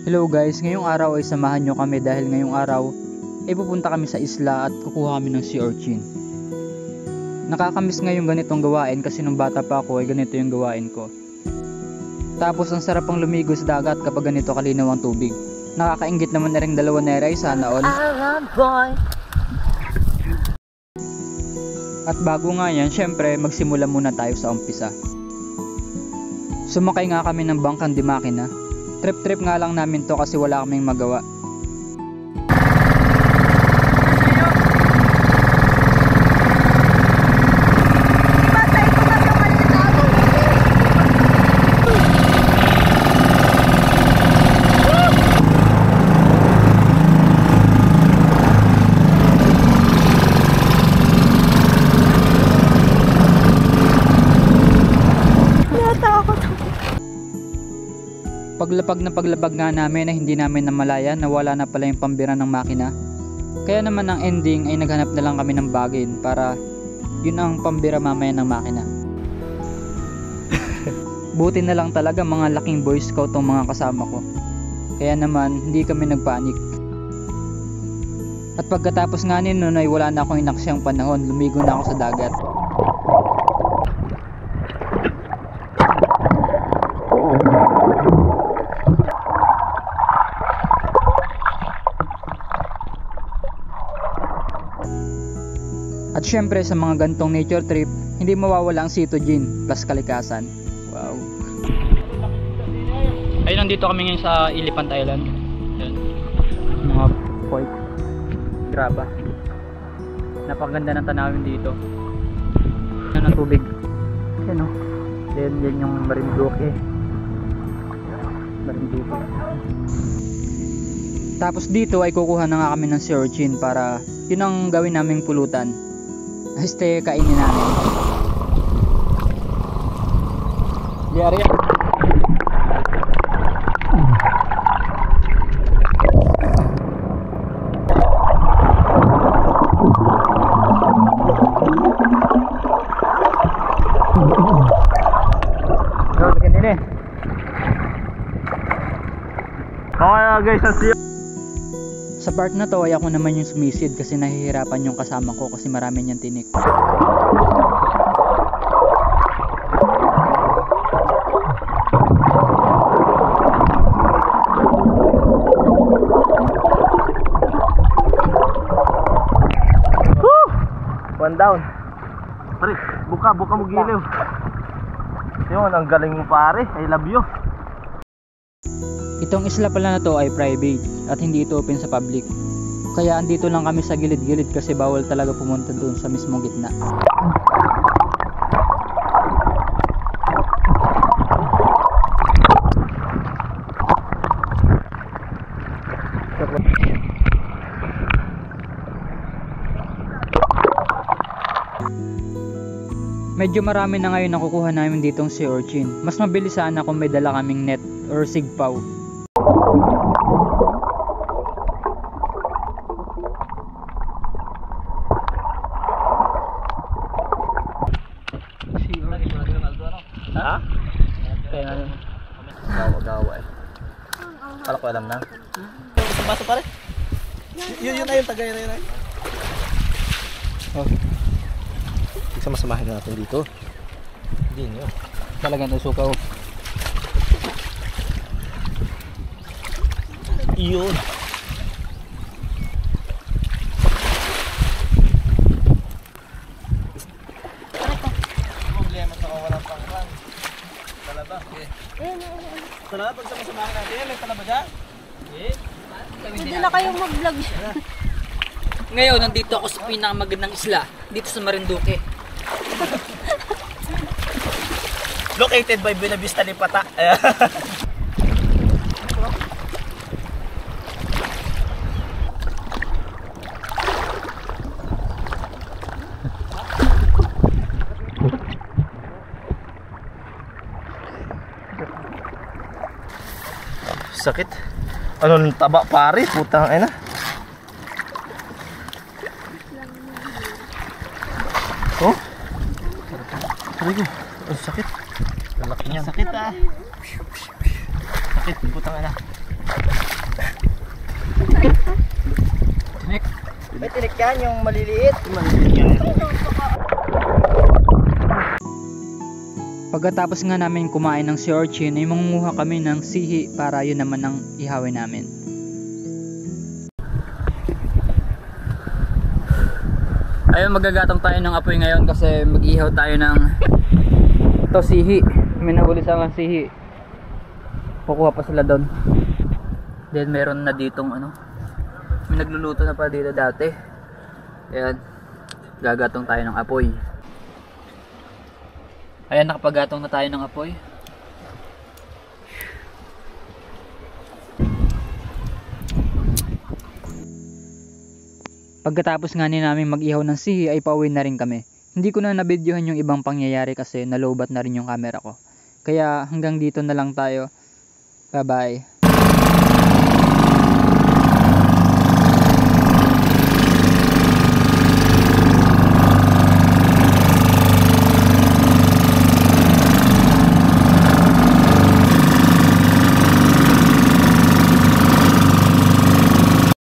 Hello guys, ngayong araw ay samahan nyo kami dahil ngayong araw ay pupunta kami sa isla at kukuha kami ng sea urchin. Nakakamiss ngayong ganitong gawain kasi nung bata pa ako ay ganito yung gawain ko. Tapos ang sarap pang lumigo sa dagat kapag ganito kalinaw ang tubig. Nakakainggit naman na rin dalawa na eray, sana all. At bago nga yan, syempre magsimula muna tayo sa umpisa. Sumakay nga kami ng bangkang di makina. Trip nga lang namin to kasi wala kaming magawa. Paglapag nga namin na hindi namin namalayan na wala na pala yung pambira ng makina. Kaya naman ang ending ay naghanap na lang kami ng bagin para yun ang pambira mamaya ng makina. Buti na lang talaga mga laking boy scout tong mga kasama ko. Kaya naman hindi kami nagpanik. At pagkatapos nga nun ay wala na akong inaksyang panahon, lumigo na ako sa dagat. At syempre sa mga gantong nature trip, hindi mawawala ang cetogen plus kalikasan. Wow. Ay, nandito kami ngayon sa Elephant Island. Yan. Mga point. Graba. Napakaganda ng tanawin dito. Yan ang tubig. Yan o. Then yan yung Marinduque. Marinduque. Tapos dito ay kukuha na nga kami ng sea urchin para yun ang gawin naming pulutan. Kainin namin. Diarya. Lagyan din eh. Okay guys, sa part na to ay ako naman yung sumisid kasi nahihirapan yung kasama ko kasi marami niyang tinik. Woo! One down. Pare, buka mo giliw. Yun, ang galing mo pare. I love you. Itong isla pala na to ay private at hindi ito open sa public. Kaya andito lang kami sa gilid-gilid kasi bawal talaga pumunta doon sa mismong gitna. Medyo marami na ngayon nakukuha namin ditong sea urchin. Mas mabilis sana kung may dala kaming net or sigpaw. Ha? Kaya nga yun. Gawa eh. Kala ko alam na. Isang baso pare. Yun na yung tagay na yun. Oh. Isa masamahin na natin dito. Hindi nyo. Talagang usukaw. Iyon. Problema sa kawalan pangkang. Talaba. Talaba pag samasamahin natin. May talaba dyan? Hindi na kayong mag-vlog. Ngayon, nandito ako sa pinakamagandang isla. Dito sa Marinduque. Located by Buena Vista Lipata. Sakit. Anong taba pare? Putang ina. Oh. Aray ko. Ang sakit. Laki niya. Sakit ah. Sakit. Putang ina. Tinik. May tinik yan, yung maliliit. Pagkatapos nga namin kumain ng sea urchin ay mangunguha kami ng sihi para yun naman ang ihawin namin. Ayun, magagatong tayo ng apoy ngayon kasi mag-ihaw tayo ng to sihi. May nahuli sa mga sihi. Kukuha pa sila doon. Then meron na ditong ano, may nagluluto na pa dito dati. Ayan, gagatong tayo ng apoy. Ayan, nakapagatong na tayo ng apoy. Pagkatapos nga namin mag-ihaw ng sihi ay pauwi na rin kami. Hindi ko na nabidyohan yung ibang pangyayari kasi nalobat na rin yung camera ko. Kaya hanggang dito na lang tayo. Bye bye.